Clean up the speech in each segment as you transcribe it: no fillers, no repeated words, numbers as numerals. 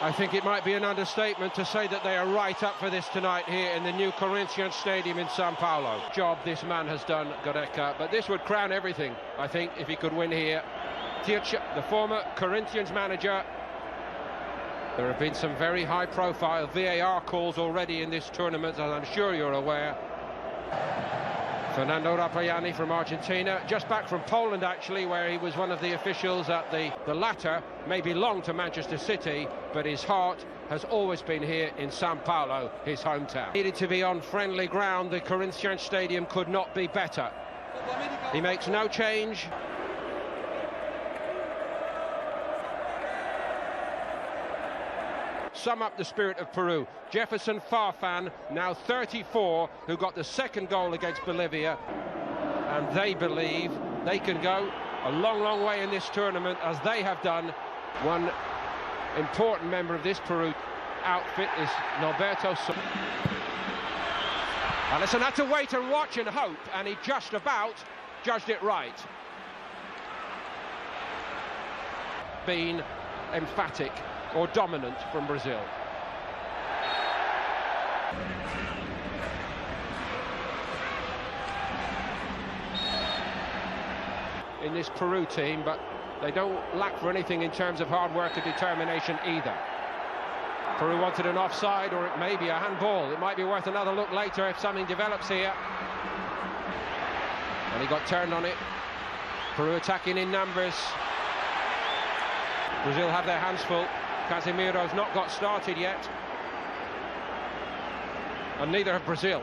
I think it might be an understatement to say that they are right up for this tonight here in the new Corinthians Stadium in Sao Paulo. Job this man has done, Gareca, but this would crown everything, I think, if he could win here. Tircha, the former Corinthians manager. There have been some very high-profile VAR calls already in this tournament, as I'm sure you're aware. Fernando Rapayani from Argentina, just back from Poland actually, where he was one of the officials at the latter, may belong to Manchester City, but his heart has always been here in Sao Paulo, his hometown. Needed to be on friendly ground, the Corinthians Stadium could not be better. He makes no change. Sum up the spirit of Peru. Jefferson Farfan, now 34, who got the second goal against Bolivia, and they believe they can go a long, long way in this tournament, as they have done. One important member of this Peru outfit is Norberto. Alisson had to wait and watch and hope, and he just about judged it right. Been emphatic or dominant from Brazil. In this Peru team, but they don't lack for anything in terms of hard work and determination either. Peru wanted an offside, or it may be a handball. It might be worth another look later if something develops here. And he got turned on it. Peru attacking in numbers. Brazil have their hands full. Casemiro's not got started yet, and neither have Brazil.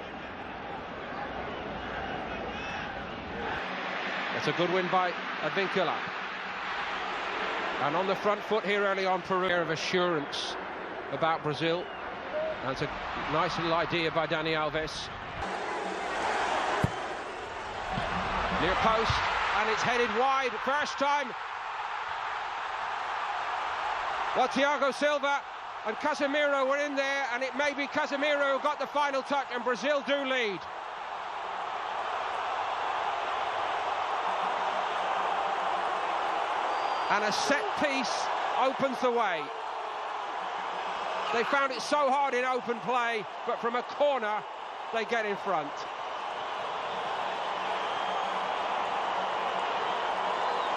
It's a good win by Advincula. And on the front foot here early on, Peru of assurance about Brazil. That's a nice little idea by Dani Alves. Near post, and it's headed wide, first time. Well, Thiago Silva and Casemiro were in there, and it may be Casemiro who got the final touch, and Brazil do lead. And a set piece opens the way. They found it so hard in open play, but from a corner, they get in front.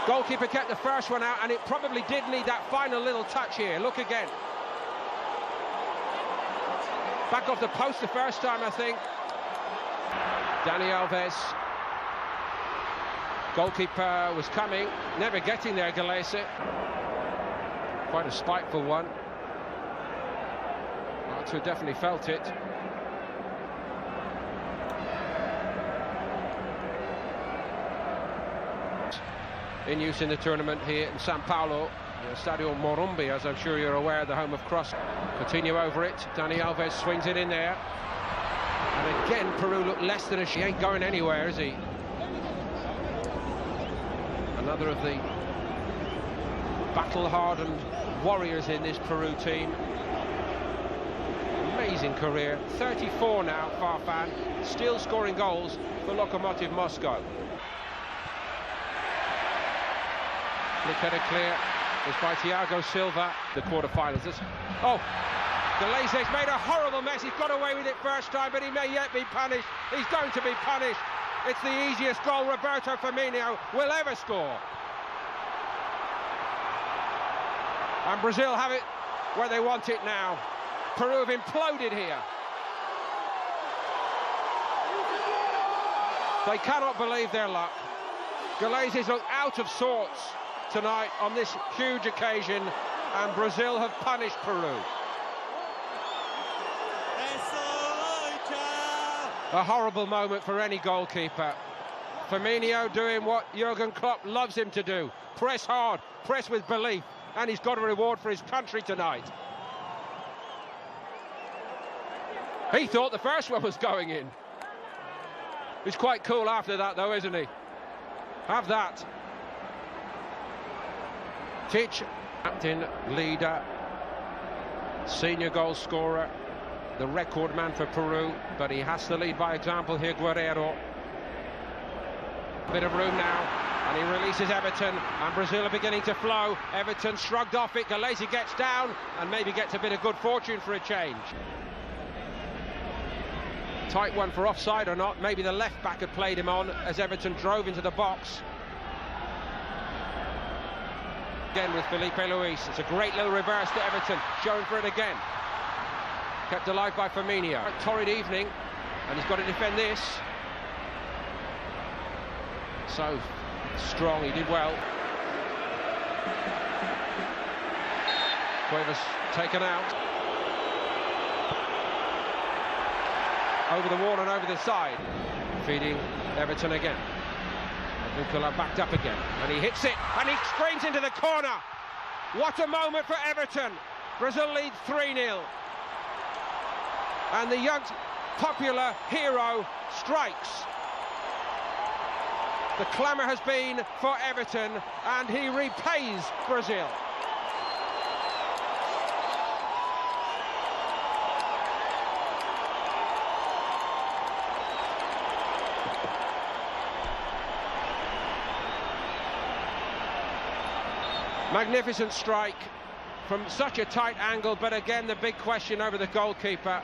Goalkeeper kept the first one out, and it probably did need that final little touch here. Look again. Back off the post the first time, I think. Dani Alves. Goalkeeper was coming, never getting there, Khalace. Quite a spiteful one. Arthur definitely felt it. In use in the tournament here in Sao Paulo, Stadio Morumbi, as I'm sure you're aware, the home of cross. Continue over it. Dani Alves swings it in there. And again, Peru look less than she ain't going anywhere, is he? Another of the battle-hardened warriors in this Peru team. Amazing career. 34 now, Farfan. Still scoring goals for Lokomotiv Moscow. Header clear is by Thiago Silva. The quarter-finals. Oh, Khalace's made a horrible mess. He's got away with it first time, but he may yet be punished. He's going to be punished. It's the easiest goal Roberto Firmino will ever score. And Brazil have it where they want it now. Peru have imploded here. They cannot believe their luck. Khalace's look out of sorts tonight on this huge occasion, and Brazil have punished Peru. A horrible moment for any goalkeeper. Firmino doing what Jurgen Klopp loves him to do. Press hard, press with belief, and he's got a reward for his country tonight. He thought the first one was going in. He's quite cool after that though, isn't he? Have that. Tich, captain, leader, senior goal scorer, the record man for Peru, but he has to lead by example here, Guerrero. Bit of room now. And he releases Everton, and Brazil are beginning to flow. Everton shrugged off it, Galese gets down, and maybe gets a bit of good fortune for a change. Tight one for offside or not, maybe the left back had played him on as Everton drove into the box. Again with Felipe Luis, it's a great little reverse to Everton, showing for it again. Kept alive by Firmino. A torrid evening, and he's got to defend this. So strong, he did well. Cueva's taken out. Over the wall and over the side. Feeding Everton again. Vincula backed up again, and he hits it, and he screams into the corner. What a moment for Everton. Brazil leads 3-0. And the young popular hero strikes. The clamour has been for Everton, and he repays Brazil. Magnificent strike from such a tight angle, but again the big question over the goalkeeper.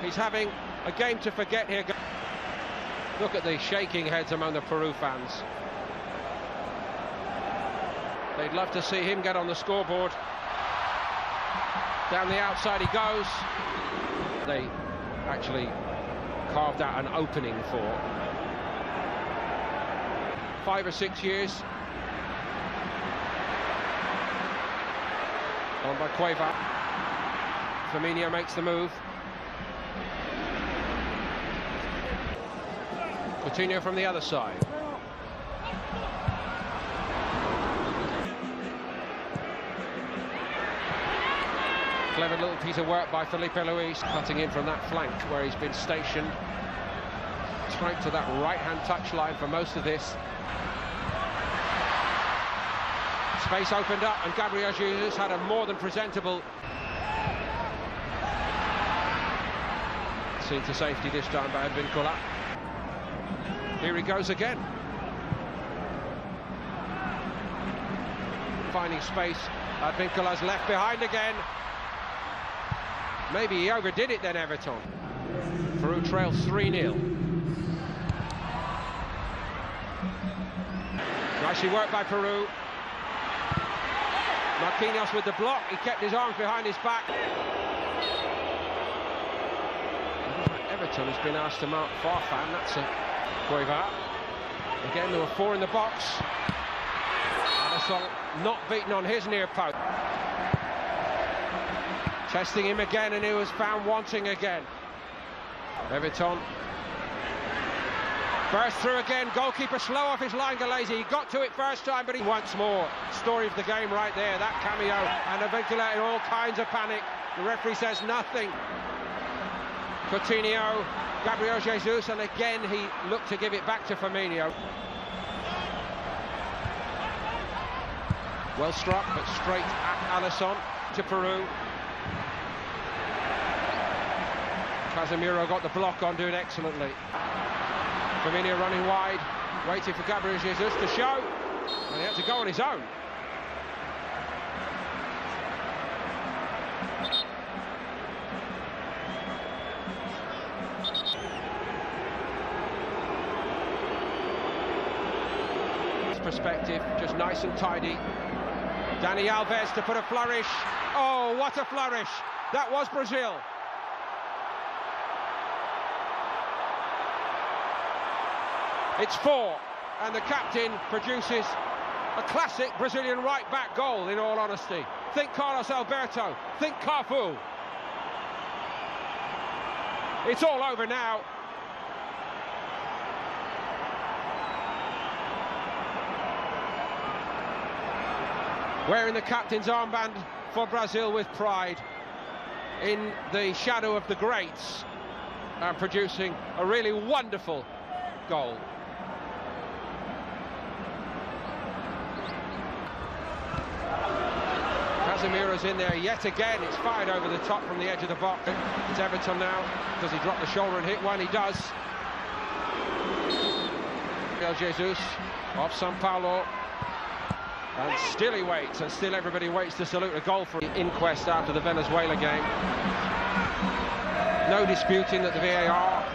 He's having a game to forget here. Look at the shaking heads among the Peru fans. They'd love to see him get on the scoreboard. Down the outside he goes. They actually carved out an opening for 5 or 6 years. On by Cueva. Firmino makes the move. Coutinho from the other side. Clever little piece of work by Felipe Luis, cutting in from that flank where he's been stationed. Straight to that right-hand touchline for most of this. Space opened up, and Gabriel Jesus had a more than presentable. Seen to safety this time by Vincula. Here he goes again. Finding space. Vincula's left behind again. Maybe he overdid it then, Everton. Peru trails 3-0. Nicely worked by Peru. Marquinhos with the block, he kept his arms behind his back. Everton has been asked to mark Farfan, that's a Cueva. Again, there were 4 in the box. Alisson not beaten on his near post. Testing him again, and he was found wanting again. Everton. Burst through again, goalkeeper slow off his line, Galese. He got to it first time, but he once more. Story of the game right there, that cameo, and Vincula in all kinds of panic. The referee says nothing. Coutinho, Gabriel Jesus, and again he looked to give it back to Firmino. Well struck, but straight at Alisson, to Peru. Casemiro got the block on, doing excellently. Firmino running wide, waiting for Gabriel Jesus to show, and he had to go on his own. Perspective, just nice and tidy. Dani Alves to put a flourish. Oh, what a flourish! That was Brazil. It's 4, and the captain produces a classic Brazilian right-back goal, in all honesty. Think Carlos Alberto, think Cafu. It's all over now. Wearing the captain's armband for Brazil with pride in the shadow of the greats, and producing a really wonderful goal. Casemiro's in there yet again. It's fired over the top from the edge of the box. It's Everton now. Does he drop the shoulder and hit one? He does. Jesus of Sao Paulo. And still he waits, and still everybody waits to salute a goal for the inquest after the Venezuela game. No disputing that the VAR